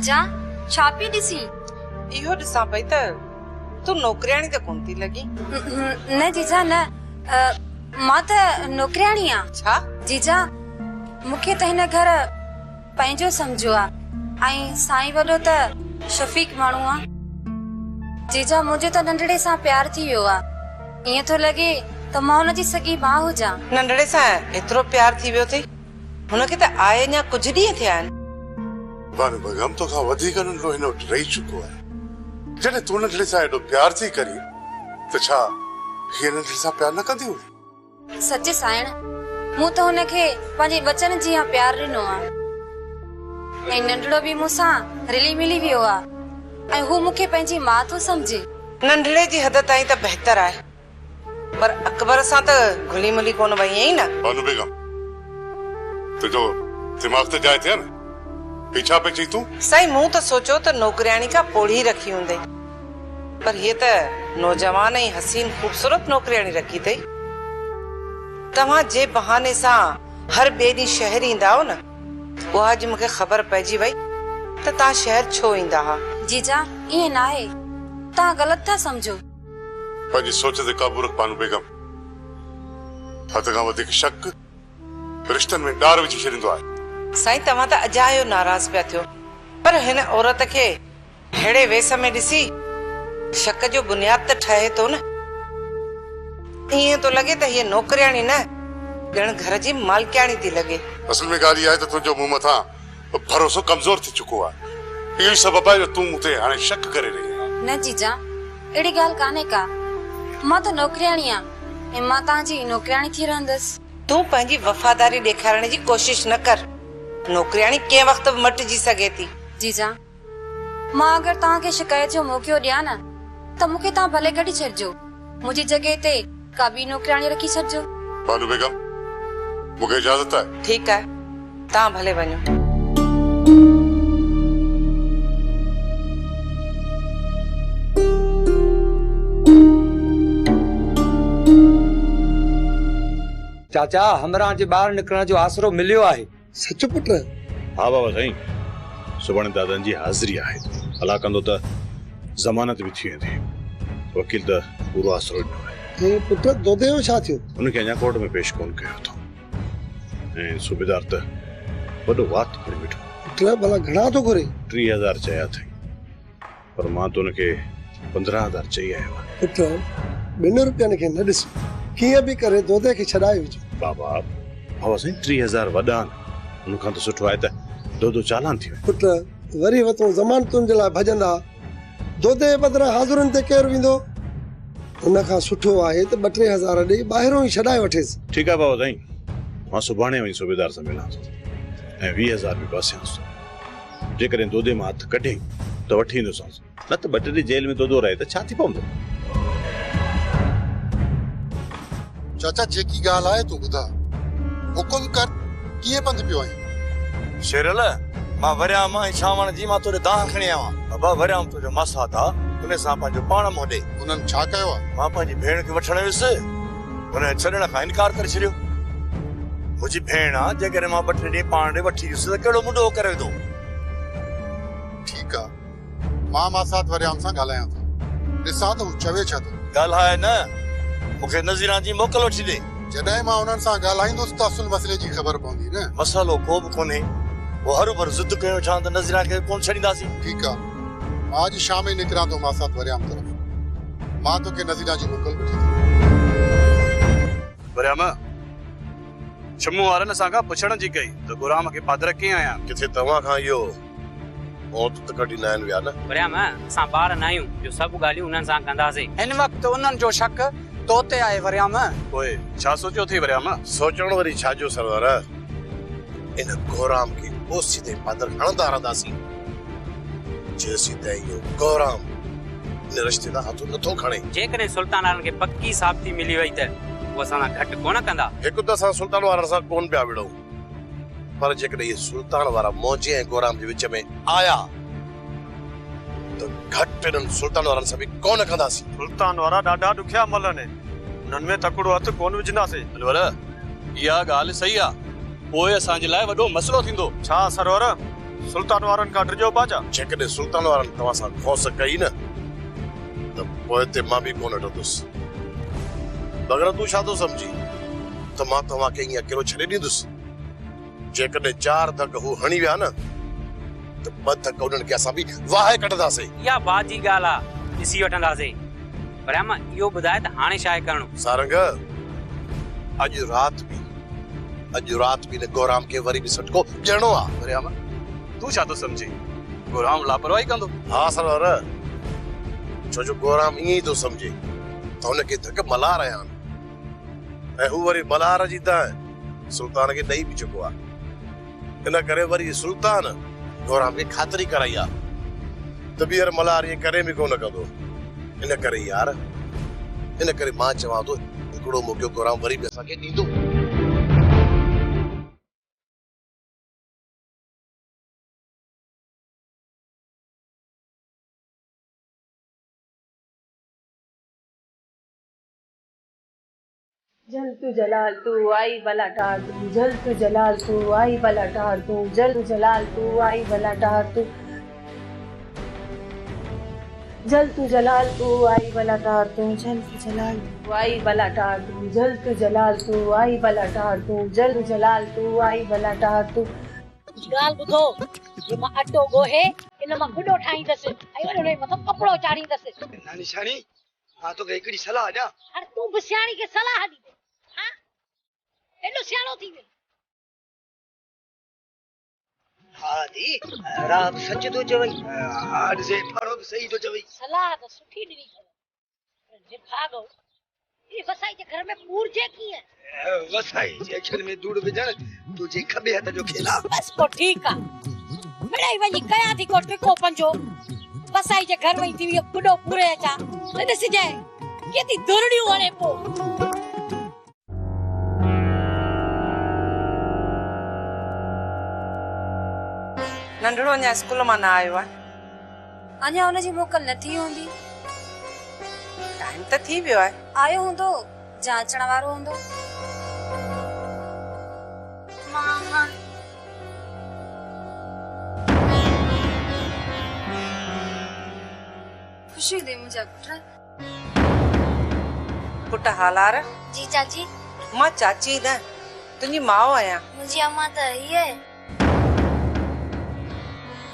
जीजा छापी दिसी इहो दिसा पई त तू नौकरियाणी त कोन थी लगी। न जीजा न मां त नौकरियाणी आ। छा जीजा मुखे त हिन घर पंहिंजो समझो आ ऐं साईं वॾो त शफीक माण्हू आ। जीजा मुझे त नंढड़े सां प्यार थी वियो आ। ईअं थो लगे त मां हुनजी सगी मां हुजां। नंढड़े सां एतिरो प्यार थी वियो थी? हुनखे त आए अञा कुझु ॾींहं थिया आहिनि। बानू बेगम तो खां वधीक नंढड़ो हिन वटि रही चुको आहे। जॾहिं तूं नंढड़े सां एॾो प्यार थी करी त छा हीअ नंढड़े सां प्यार न कंदी हुई? सच साइण मूं त हुनखे पंहिंजे बचन जीअं प्यार ॾिनो आ ऐं नंढड़ो बि मूंसां रिली मिली वियो आ ऐं हू मूंखे पंहिंजी मां थो समझे। नंढड़े जी हद ताईं त बहितर आहे, पर अकबर सां त घुली मिली कोन वई आहीं न। बानू बेगम तुंहिंजो दिमाग़ त जाइ थिया न? पीछा पे चई तूं? साईं मूं त सोचो त नौकरियाणी का पोड़ी रखी हूंदई, पर हीअ त नौजवान ऐं हसीन खूबसूरत नौकरियाणी रखी अथई। तव्हां जे बहाने सां हर ॿिए ॾींहुं शहर ईंदा हो न, उहा अॼु मूंखे ख़बर पइजी वई त तव्हां शहर छो ईंदा हा। जीजा ईअं न आहे, तव्हां ग़लति था समझो। पंहिंजी सोच ते काबू रख बानू बेगम। हद खां वधीक शक रिश्तनि में ॾार विझी छॾींदो आहे। साईं तव्हां त अजायो नाराज़ पिया थियो, पर हिन औरत खे अहिड़े वेस में ॾिसी शक जो बुनियाद त ठहे थो न। ईअं थो लॻे त हीअ नौकरियाणी न ॼण घर जी मालकियाणी थी लॻे। असल में ॻाल्हि इहा आहे त तुंहिंजो मूं मथां भरोसो कमज़ोर थी चुको आहे। इहो ई सबबु आहे जो तूं मूं ते हाणे शक करे रही आहे। न जीजा अहिड़ी ॻाल्हि कान्हे का। मां त नौकरियाणी आ ऐं मां तव्हांजी नौकरियाणी थी रहंदसि। तूं पंहिंजी वफ़ादारी ॾेखारण जी कोशिश न कर। नौकरियाणी कंहिं वक़्त बि मटिजी सघे थी। जीजा मां अगरि तव्हांखे शिकायत जो मौक़ो ॾियां न त मूंखे तव्हां भले कढी छॾिजो। मुंहिंजी जॻह ते का ॿी नौकरियाणी रखी छॾिजो। बानू बेगम मूंखे इजाज़त आहे। ठीकु आहे, तव्हां भले वञो। चाचा हमरा जे ॿाहिरि निकिरण जो आसरो मिलियो आहे। सच पुट? हा बाबा साईं, सुभाणे दादनि जी हाज़िरी आहे। अला कंदो त ज़मानत बि थी वेंदी। वकील त पूरो आसरो ॾिनो आहे। हे पुट दोदे जो छा थियो? उनखे अञा कोर्ट में पेश कोन कयो अथऊं ऐं सूबेदार त वॾो वात खणी बीठो। पुट भला घणा थो घुरे? 3000 चया अथई, पर मां त उनखे 15000 चई आयो आहियां। पुट 2 रुपयनि खे न ॾिस, कीअं बि करे दोदे खे छॾाए विझो। बाबा साईं 3000 वॾा आहिनि, उनखां त सुठो आहे त दो चालान थी वञे। पुट वरी वतो ज़मानतुनि जे लाइ भॼंदा, दोदे बदिरां हाज़ुरनि ते केरु वेंदो? उनखां सुठो आहे त 2-3 हज़ार ॾेई ॿाहिरों ई छॾाए वठेसि। ठीकु आहे बाबा साईं, मां सुभाणे वञी सूबेदार सां मिलां थो ऐं 20000 बि पासियांसि थो। जेकॾहिं दोदे मां हथु कढे त वठी ईंदोसांसि, न त 2 ॾींहं जेल में दोदो रहे त छा थी पवंदो। चाचा जेकी ॻाल्हि आहे तूं ॿुधा, हुकुम कर। कीअं पंधि पियो आहीं? शेरल मां वरिया मां शामण जी मां तोरे दाह खणी आवां। बाबा वरिया तुंहिंजो मासा था उन सां पंहिंजो पाण मोॾे। उन्हनि छा कयो आहे? मां पंहिंजी भेण खे वठण वियुसि, हुन छॾण खां इनकार करे छॾियो। मुंहिंजी भेण आहे, जेकॾहिं मां 2-3 ॾींहं पाण ॾे वठी वियुसि त कहिड़ो मुंडो करे वेंदो। ठीकु आहे, मां मासात वरियाम सां ॻाल्हायां थो, ॾिसां त हू चवे छा थो। ॻाल्हाए न, मूंखे नज़ीरा जी मोकल वठी ॾे। जॾहिं मां उन्हनि सां ॻाल्हाईंदुसि त असुल मसइले जी ख़बर पवंदी न। मसालो को बि कोन्हे, वो हरू भरू ज़िद कयो छा त नज़ीरा खे कोन छॾींदासीं। ठीकु आहे, मां अॼु शाम ई निकिरां थो मासात वरियाम तरफ़। मां तोखे नज़ीरा जी मोकल वठी थो। वरियाम छमू वारनि असां खां पुछण जी कई त गुराम खे पादर कीअं आया। किथे तव्हां खां इहो मौत त कढी न आहिनि विया न? वरियाम असां ॿार न आहियूं जो सभु ॻाल्हियूं उन्हनि सां कंदासीं। हिन वक़्तु उन्हनि जो शक तो ते आहे। वरियाम ओए छा सोचियो थी वरियाम? सोचण वरी छाजो सरदार, इन गोराम खे ओसी ते पादर हणंदा रहंदासीं जेसीं ताईं इहो गोराम इन रिश्ते दा हथ नथो खणे। जेकॾहिं सुल्तान वारनि खे पक्की साबिती मिली वई त उहे असां सां घटि कोन कंदा। हिकु त असां सुल्तान वारनि सां कोन पिया विड़ूं, पर जेकॾहिं इहे सुल्तान वारा मौजे ऐं गोराम जे विच में आया त घटि इन्हनि सुल्तान वारनि सां बि कोन कंदासीं। सुल्तान वारा ॾाढा ॾुखिया मल आहिनि, उन्हनि में तकड़ो हथ कोन विझंदासीं। अनवर इहा ॻाल्हि सही आहे, पोइ असांजे लाइ वॾो मसइलो थींदो। छा सरवर? सुल्तान वारन का ड्रिजो बाजा जेकॾहिं सुल्तान वारनि तव्हां सां खौस कई न त पोइ ते मां बि कोन डरंदुसि। मगर तूं छा थो सम्झी त मां तव्हांखे ईअं अकेलो छॾे ॾींदुसि? जेकॾहिं 4 धक हू हणी विया न त 2 धक उन्हनि खे असां बि वाहे कढंदासीं। या बात जी ॻाल्हि आहे, ॾिसी वठंदासीं। पर अमा इहो ॿुधाए त हाणे छा आहे करणो? सारंग, अॼु राति बि न गौराम खे वरी बि सटको ॾियणो आहे। वरियाम तू छा थो सम्झी गुराम लापरवाही कंदो? हा सरवर, छो जो गौराम ईअं ई थो सम्झे त हुनखे धक मला रहिया आहिनि ऐं हू वरी मल्हार जी त सुल्तान खे ॾेई बि चुको आहे। इन करे वरी सुल्तान गौराम खे ख़ातिरी कराई आहे त ॿीहर मल्हार ईअं करे बि कोन कंदो। इन करे यार, इन करे मां चवां थो हिकिड़ो मौक़ो गौराम वरी बि असांखे ॾींदो। जल तू जलाल तू आई भला टार तू, जल तू जलाल तू आई भला टार तू, जल तू जलाल तू आई भला टार तू, जल तू जलाल तू आई भला टार तू, जल तू जलाल तू आई भला टार तू, जल तू जलाल तू आई भला टार तू, जल तू जलाल तू आई भला टार तू। गाल बुधो, ये मां अटो गोहे इन मां गुडो ठाईंदसि ऐं उन मथां कपड़ो चाढ़ींदसि। नानी शानी, हां तो हिकिड़ी सलाह ॾियां। अरे तू बि सियाणी खे सलाह ॾी, हां एॾो सियाणो थी वियो। हाँ दी, राम सच तो चवई, आज से फाड़ो भी सही तो चवई। सलाह तो सुठी ॾिनी पर निभागो ये वसाई जे घर में पूरजे कीअं? वसाई जे अखर में धूड़ विझण तुझे खबे हथ जो खेला। बस को ठीक आ, मिड़ई वञी कया थी को टिको पंजो। वसाई जे घर में थी वियो गुडो पूरे अचा न ॾिसजे केती दुरड़ियूं हणे पो। नंढड़ो अञा स्कूल मां न आयो आहे। अञा हुनजी मोकल न थी हूंदी। टाइम त थी वियो आहे। आयो हूंदो, जांचण वारो हूंदो। मां खुशी दे मुझे पुट हालार। जी चाची। मां चाची न, तुंहिंजी माउ आहियां। मुंहिंजी अम्मा त ही है,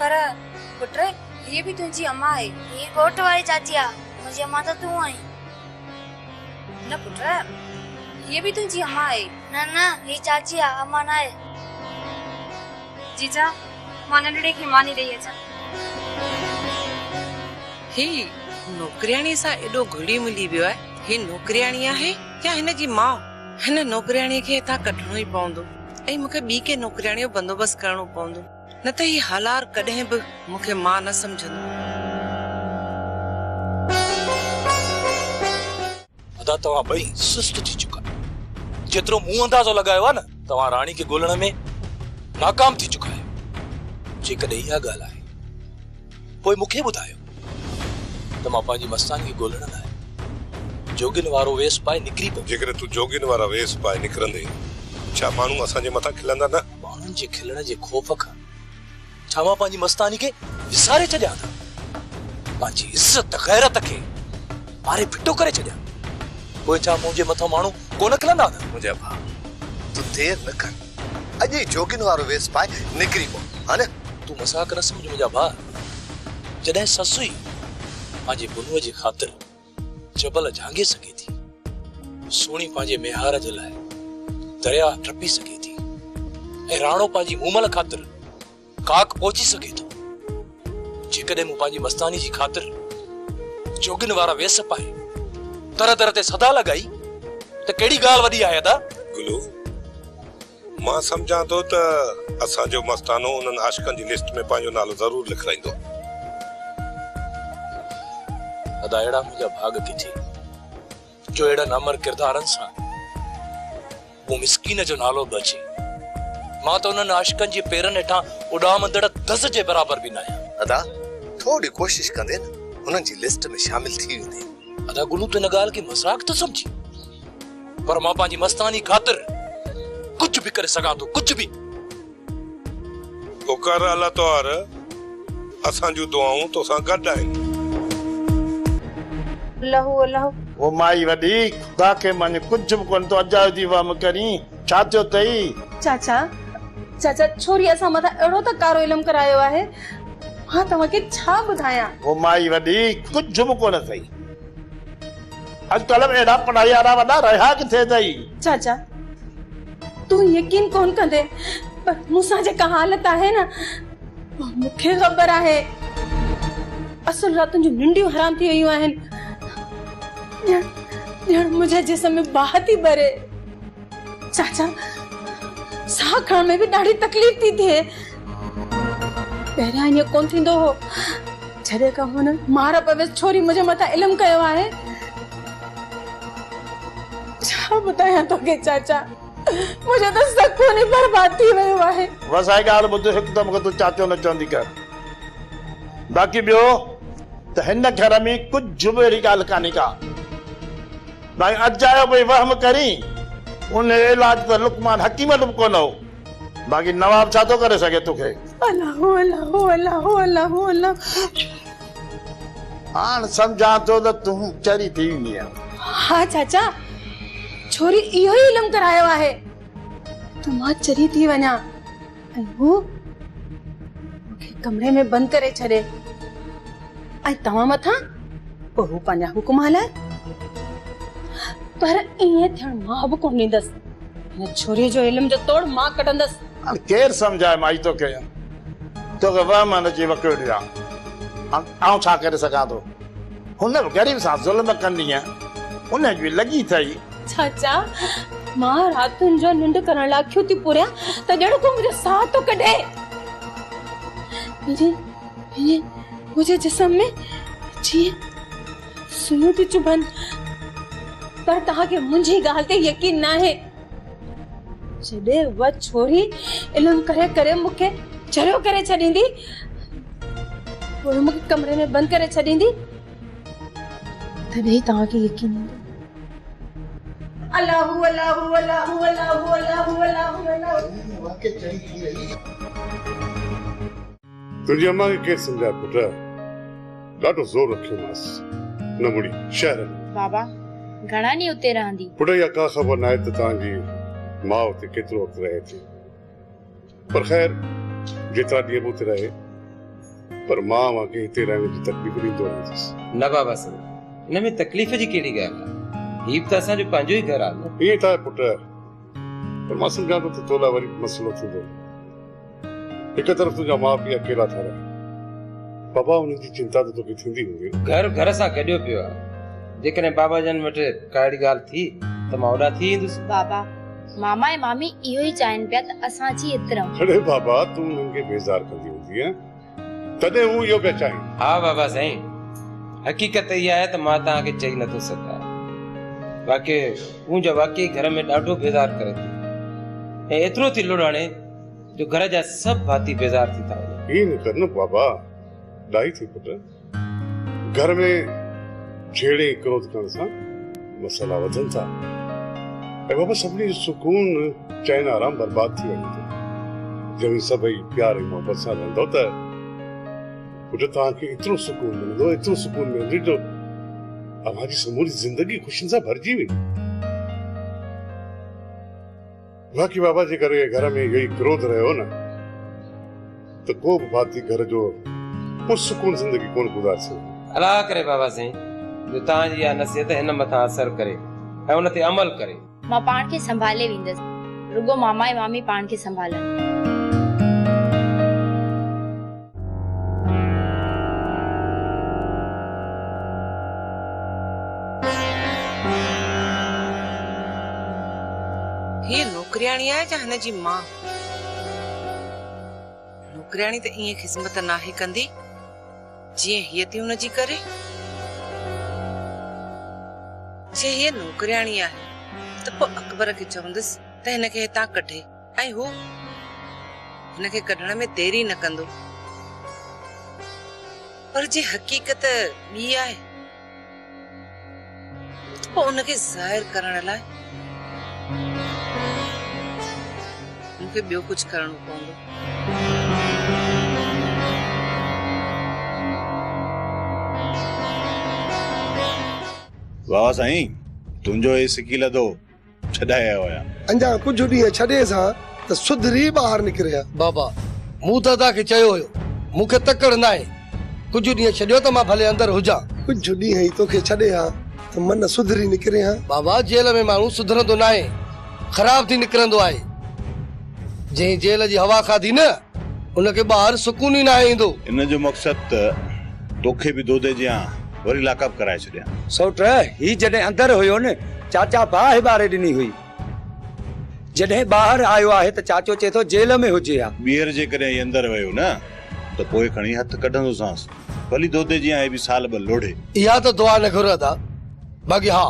पर पुट ये भी तुझी अम्मा है। ये घोट वाली चाची आ, मुझे अम्मा तो तू आई। न पुट ये भी तुझी अम्मा है। न न ये चाची आ, अम्मा ना है। जीजा मां नंढड़े खे मानी ॾेई अचां। ही नौकरियाणी सां एॾो घुली मिली वियो आहे। ही नौकरियाणी आहे या हिन जी माउ? हिन नौकरियाणी खे हितां कढणो ई पवंदो ऐं मूंखे ॿी के नौकरियाणी जो बंदोबस्त करणो पवंदो, न त ही हालार कॾहिं बि मूंखे मां न सम्झंदो। अदा तव्हां ॿई सुस्त थी चुका। जेतिरो मूं अंदाज़ो लॻायो आहे न, तव्हां राणी खे ॻोल्हण में नाकाम थी चुका आहियो। जेकॾहिं इहा ॻाल्हि आहे पोइ मूंखे ॿुधायो त मां पंहिंजी मस्तानी खे ॻोल्हण लाइ जोगिन वारो वेस पाए निकिरी पयो। जेकॾहिं तूं जोगिन वारा वेस पाए निकिरंदे, छा माण्हू असांजे मथां खिलंदा न? माण्हुनि जे खिलण जे खौफ़ खां छा मां पंहिंजी मस्तानी खे विसारे छॾियां था? पंहिंजी इज़त गैरत खे मारे फिटो करे छॾियां? पोइ छा मुंहिंजे मथां माण्हू कोन खिलंदा न? मुंहिंजा भाउ, तूं देर न कर, अॼु जोगिन वारो वेस पाए निकिरी पओ, हा न? तूं मज़ाक न सम्झ मुंहिंजा भाउ। जॾहिं ससु ई पंहिंजे बुनुअ जी ख़ातिर जबल झांगे सघे थी, सोणी पंहिंजे मेहार जे लाइ दरिया टपी सघे थी, ऐं राणो पंहिंजी मूमल ख़ातिर काक पहुची सघे थो, जेकॾहिं मूं पंहिंजी मस्तानी जी ख़ातिर जोगिन वारा वेस पाए तरह तरह ते सदा लॻाई त कहिड़ी ॻाल्हि वॾी आहे अदा? गुलू, मां सम्झां थो त असांजो मस्तानो उन्हनि आशिकनि जी लिस्ट में पंहिंजो नालो ज़रूर लिखाईंदो। अदा अहिड़ा मुंहिंजा भाग किथे जो अहिड़ा नामर किरदारनि सां वो मिस्कीन जो नालो बि अचे। मां त उन्हनि आशिकनि जे पेरनि हेठां उॾामंदड़ दस जे बराबर बि न आहियां। अदा थोड़ी कोशिश कंदे न उन्हनि जी लिस्ट में शामिल थी वेंदे। अदा गुलू तूं हिन ॻाल्हि खे मज़ाक थो सम्झी, पर मां पंहिंजी मस्तानी ख़ातिर कुझु बि करे सघां थो, कुझु बि। ओकर अल्लाह तौर असां जूं दुआऊं तो सां गॾु आहिनि। अल्लाह अल्लाह वो माई वॾी खुदा खे मन कुझु बि कोन तो अजायो दी वम करी छा थियो तई? चाचा चाचा छोरी असां मथा अहिड़ो त कारो इल्मु करायो आहे, मां तव्हांखे छा ॿुधायां? वो माई वॾी कुझु बि कोन अथई। अॼुकल्ह में एॾा पढ़ाई वारा वॾा रहिया किथे अथई? चाचा तूं यकीन कोन कंदे, पर मूंसां जेका हालत आहे न मूंखे ख़बर आहे। असुल रातुनि जूं निंडियूं हराम थी वयूं आहिनि, ॼण मुंहिंजे जिस्म में बाहि थी भरे। चाचा साह खणण में बि ॾाढी तकलीफ़ थी थिए। पहिरियां ईअं कोन थींदो हो, जॾहिं खां हुन मार पवेस छोरी मुंहिंजे मथां इल्मु कयो आहे। छा ॿुधायां तोखे चाचा, मुझे तो सकून ही बर्बाद थी वियो आहे। बस आई ॻाल्हि ॿुध, हिकु त मूंखे तूं चाचो न चवंदी कर। बाक़ी ॿियो त हिन घर में कुझु बि अहिड़ी ॻाल्हि कान्हे का। भाई अजायो भई वहम करी उन इलाज त लुकमान हकीम बि कोन हो। बाक़ी नवाब छा थो करे सघे तोखे? अल्लाह अल्लाह अल्लाह अल्लाह अल्लाह। हाणे सम्झां थो त तूं चरी थी वेंदी आहे। हाँ चाचा, छोरी इहो ई इल्मु करायो आहे त मां चरी थी वञा ऐं हू मूंखे कमरे में बंदि करे छॾे ऐं तव्हां मथां पोइ हू पंहिंजा हुकुम हलाए। पर ईअं थियण मां बि कोन ॾींदसि। हिन छोरीअ जो इल्मु जो तोड़ मां कढंदसि। हाणे केरु सम्झाए माई तोखे? तोखे वहम अची वकियो ॾियां, आउं छा करे सघां थो? हुन बि ग़रीब सां ज़ुल्म कंदी आहे, हुन जी लॻी अथई। चाचा मां रातुनि जो निंड करण लाइ अखियूं थी पुरियां त ॼण को मुंहिंजो साह थो कढे। मुंहिंजे जिस्म में जीअं सुयूं थी चुभनि। पर तव्हांखे मुंहिंजी ॻाल्हि ते यकीन न आहे। जॾहिं उहा छोरी इल्मु करे करे मूंखे जरियो करे छॾींदी, पोइ मूंखे कमरे में बंदि करे छॾींदी, तॾहिं तव्हांखे यकीन ईंदो। अल्लाह अल्लाह अल्लाह अल्लाह अल्लाह अल्लाह। तुंहिंजी अम्मा खे केरु सम्झाए पुट? ॾाढो ज़ोर रखियोमांसि न मुड़ी शहर में। बाबा घणा ॾींहं उते रहंदी? पुट इहा का ख़बर न आहे त तव्हांजी माउ उते केतिरो वक़्तु रहे थी, पर ख़ैर जेतिरा ॾींहं बि उते रहे, पर मां मूंखे हिते रहण जी तकलीफ़ ॾींदो रहंदुसि। न बाबा साईं, हिन में तकलीफ़ जी कहिड़ी ॻाल्हि आहे? हीउ त असांजो पंहिंजो ई घर आहे न। ईअं त आहे पुट, पर मां सम्झां थो त तोला वरी मसइलो थींदो। हिकु तरफ़ तुंहिंजा माउ पीउ अकेला था रहनि, बाबा उन्हनि जी चिंता त तोखे थींदी हूंदी। घर सां गॾियो पियो आहे। जेकॾहिं बाबा जन वटि का अहिड़ी ॻाल्हि थी त मां ओॾा थी ईंदुसि। बाबा मामा ऐं मामी इहो ई चाहिनि पिया त असां अची हिते रहूं। अरे बाबा तूं उन्हनि खे बेज़ार कंदी हूंदी आहे, तॾहिं हू इहो पिया चाहिनि। हा बाबा साईं, हक़ीक़त इहा आहे त मां तव्हांखे चई नथो सघां। बाक़ी हूं जो वाकई घर में ॾाढो बेज़ार करे थी, ऐं एतिरो थी लुड़ाणे जो घर जा सभु भाती बेज़ार थी था वञनि। ईअं न कर न बाबा, ॾाई थी पुट। घर में छेड़े क्रोध करण सां मसला वधनि था, ऐं बाबा सभिनी जो सुकून चैन आराम बर्बाद थी वञे थो। जॾहिं सभई प्यार ऐं मोहबत सां रहंदो त पुट तव्हांखे एतिरो सुकून मिलंदो, एतिरो सुकून मिलंदो जो अव्हांजी समूरी ज़िंदगी खुशियुनि सां भरिजी वेंदी। बाक़ी बाबा जे करे घर में इहो ई क्रोध रहियो न त को बि भाती घर जो पुरसुकून ज़िंदगी कोन गुज़ारे सघे। अलाह करे बाबा साईं जो तव्हांजी इहा नसीहत हिन मथां असर करे ऐं उन ते अमल करे। मां पाण खे संभाले वेंदसि, रुगो मामा ऐं मामी पाण खे संभालनि। ये नौकरियाणी आहे या हिन जी मां? नौकरियाणी त ईअं ख़िदमत नाहे कंदी जीअं हीअ थी हुनजी करे। जे हीअ नौकरियाणी आहे त पोइ अकबर खे चवंदसि त हिनखे हितां कढे, ऐं हू हिनखे कढण में देरी न कंदो। पर जे हक़ीक़त ॿी आहे त पोइ उनखे ज़ाहिर करण लाइ मूंखे ॿियो कुझु करणो पवंदो। वाह साईं, तुंहिंजो ही सिकी लदो छॾाया हुया। अञा कुझु ॾींहं छॾे सां त सुधरी ॿाहिरि निकिरिया। बाबा मूं त तव्हांखे चयो हुयो मूंखे तकड़ न आहे, कुझु ॾींहं छॾियो त मां भले अंदरि हुजां। कुझु ॾींहं ई तोखे छॾे हा त मन सुधरी निकिरे हा। बाबा जेल में माण्हू सुधरंदो न आहे, ख़राब थी निकिरंदो आहे। जंहिं जेल जी हवा खाधी न उनखे ॿाहिरि सुकून ई न ईंदो। इन जो मक़सद त तोखे बि दोदे जियां वरी लाकअप कराए छॾिया। सौट ही जॾहिं अंदरि हुयो न चाचा बाहि ॿारे ॾिनी हुई, जॾहिं ॿाहिरि आयो आहे त चाचो चए थो जेल में हुजे हा। ॿीहर जेकॾहिं ही अंदरि वियो न त पोइ खणी हथ कढंदोसांसि, भली दोदे जियां ही बि साल ॿ लोढ़े। इहा त दुआ न घुर था, बाक़ी हा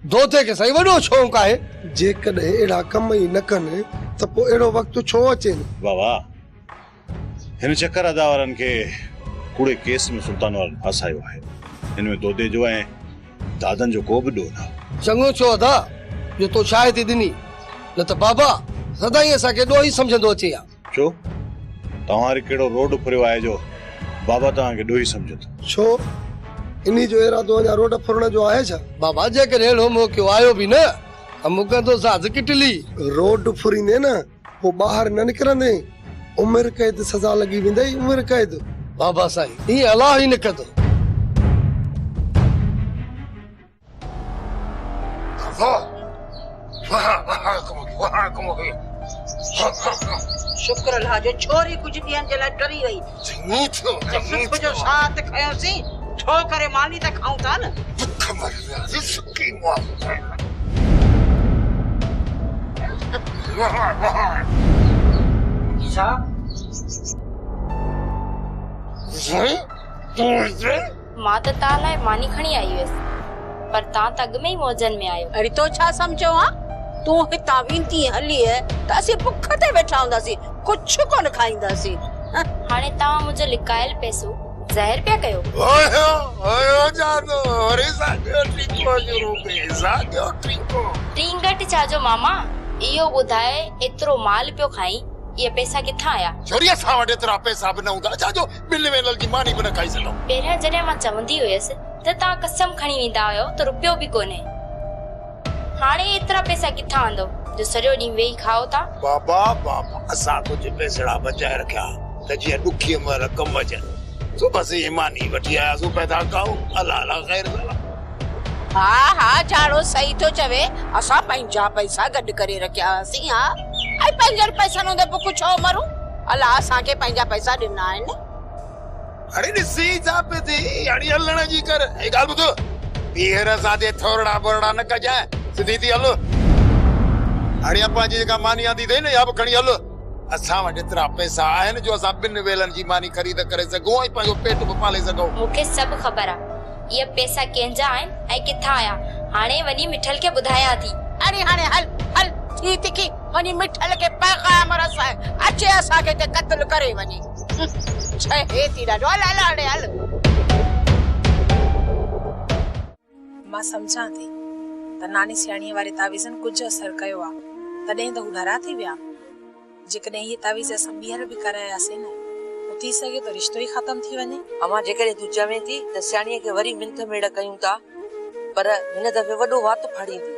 दोते खे साईं वॾो शौक़ु आहे। जेकॾहिं अहिड़ा कम ई न कनि त पोइ अहिड़ो वक़्तु छो अचे। बाबा हिन चक्कर अदा वारनि खे कूड़े केस में सुल्तान वारनि फसायो आहे। हिन में दोदे जो ऐं दादन जो को बि ॾोह न। चङो छो अदा जो तो शायदि ॾिनी, न त बाबा सदाई असांखे ॾोह ई सम्झंदो अचे हा। छो तव्हां वरी कहिड़ो रोड फुरियो आहे जो बाबा तव्हांखे ॾोही सम्झंदो? छो इन्ही जो इरादो अञा रोड फुरण जो आहे छा? बाबा जेकॾहिं अहिड़ो मौक़ो आयो बि न कमु कंदो साज़ किटली। रोड फुरींदे न पोइ ॿाहिरि न निकिरंदे, उमिरि क़ैद सज़ा लॻी वेंदई, उमिरि क़ैद। बाबा साईं ईअं अलाह ई न कंदो। शुक्र अल्लाह जो छोरी कुछ ॾींहंनि जे लाइ डरी वई। सुबुह जो साथ खयोसीं ठो करे मानी त खाऊं था न। मां त तव्हां लाइ मानी खणी आई हुयसि, पर तव्हां त अॻु में ई मौजनि में आहियो। अरे तो छा सम्झो हा? तूं हितां वेंदी हली है त असीं बुख ते वेठा हूंदासीं, कुझु कोन खाईंदासीं। हाणे तव्हां मुंहिंजो लिकायल पैसो ज़हर पिया कयो। टींगट छा जो मामा, इहो ॿुधाए एतिरो माल पियो खाई, ये पैसा किथां आया? छोरी असां वटि एतिरा पैसा बि न हूंदा छा जो बिल वेलल जी मानी बि न खाई सघूं। पहिरियां जॾहिं मां चवंदी हुयसि त तव्हां कसम खणी वेंदा हुयो त रुपयो बि कोन्हे, हाणे एतिरा पैसा किथां आंदो जो सॼो ॾींहुं वेही खाओ था? बाबा बाबा असां कुझु पैसड़ा बचाए रखिया त जीअं ॾुखीअ महिल कमु अचनि। सो बसि ये मानी वठी आयासीं पैदा खाऊं, अलाह अलाह ख़ैर भला। हा हा झाड़ो सही तो चवे, असां पंहिंजा पैसा गॾु करे रखिया हुआसीं हा, ऐं पंहिंजनि पैसनि हूंदे पोइ छो मरूं? अलाह असांखे पंहिंजा पैसा ॾिना आहिनि। अरे ॾिसी जा पे थी हाणे हलण जी कर। हे ॻाल्हि ॿुध, ॿीहर असांजे थोरड़ा बोरड़ा न कजाए, सिधी थी हल। हाणे पंहिंजी जेका मानी आंदी अथई न या बि खणी हल। असां वटि एतिरा पैसा आहिनि जो असां ॿिनि वेलनि जी मानी ख़रीद करे सघूं ऐं पंहिंजो पेट बि पाले सघूं। मूंखे सभु ख़बर आहे ये पैसा कंहिंजा आहिनि ऐं किथां आया। हाणे वञी मिठल खे ॿुधायां थी। अरे हाणे हल हल थी तिखी वञी मिठल खे पैगाम रसाए, अचे असांखे ते क़त्ल करे वञी। छे हे थी ॾाढो हल हल हाणे हल। मां सम्झां थी त नानी सियाणीअ वारे तावीज़नि कुझु असर कयो आहे, तॾहिं त हू डरा थी विया। जेकॾहिं इहे तावीज़ असां ॿीहर बि करायासीं न, थी सघे तो रिश्तो ही खत्म थी वञे। अमा जेकॾहिं तूं चवें थी त सियाणीअ खे वरी मिंथ मेड़ कयूं था, पर हिन दफ़े वॾो वात फाड़ींदी।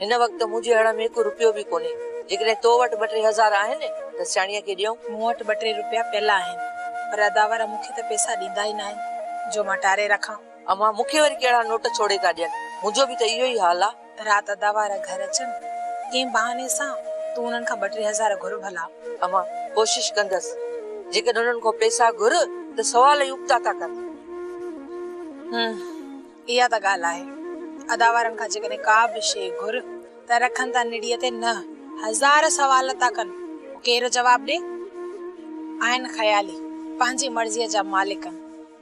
हिन वक़्तु मुंहिंजे हड़ में हिकु रुपयो बि कोन्हे। जेकॾहिं तो वटि 2-3 हज़ार आहिनि त सियाणीअ खे ॾियूं। मूं वटि 2-3 रुपया पियल आहिनि, पर अदावारा मूंखे त पैसा ॾींदा ई न आहिनि जो मां टारे रखां। अमा मूंखे वरी कहिड़ा नोट छोड़े था ॾियनि, मुंहिंजो बि त इहो ई हाल आहे। राति अदावारा घर अचनि कंहिं बहाने सां तूं उन्हनि खां 2-3 हज़ार घुर भला। अमा कोशिश कंदसि, जेकॾहिं उन्हनि खां पैसा घुर त सवाल ई उक्ता था कनि। इहा त ॻाल्हि आहे, अदावारनि खां जेकॾहिं का बि शइ घुर त रखनि था निड़ीअ ते, न 1000 सवाल था कनि। केरु जवाबु ॾे? आहिनि ख़याली, पंहिंजी मर्ज़ीअ जा मालिक,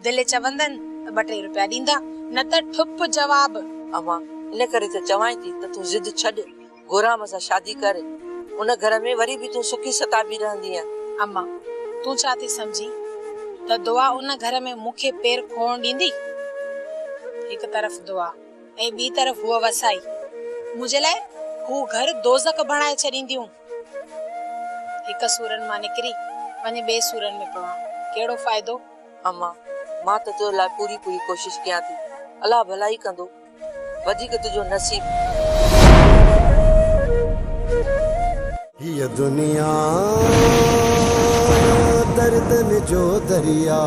दिलि चवंदनि त 2-3 रुपया ॾींदा, न त ठुप जवाब। अमा इन करे त चवां थी त तूं ज़िद छॾ, गोराम सां शादी कर, उन घर में वरी बि तूं सुखी सताबी रहंदीअ। अम्मा तूं छा थी समझी त दुआ उन घर में मूंखे पेर खोण ॾींदी? हिकु तरफ़ दुआ ऐं ॿी तरफ़ हुअ वसाई, मुंहिंजे लाइ हू घर दोज़ख बणाए छॾींदियूं। हिकु सूरनि मां निकिरी वञी ॿिए सूरनि में पवां, कहिड़ो फ़ाइदो? अम्मा मां त तुंहिंजे लाइ पूरी कोशिश कयां थी, अलाह भलाई कंदो। वधीक तुझो नसीब। ये दुनिया दर्दन जो दरिया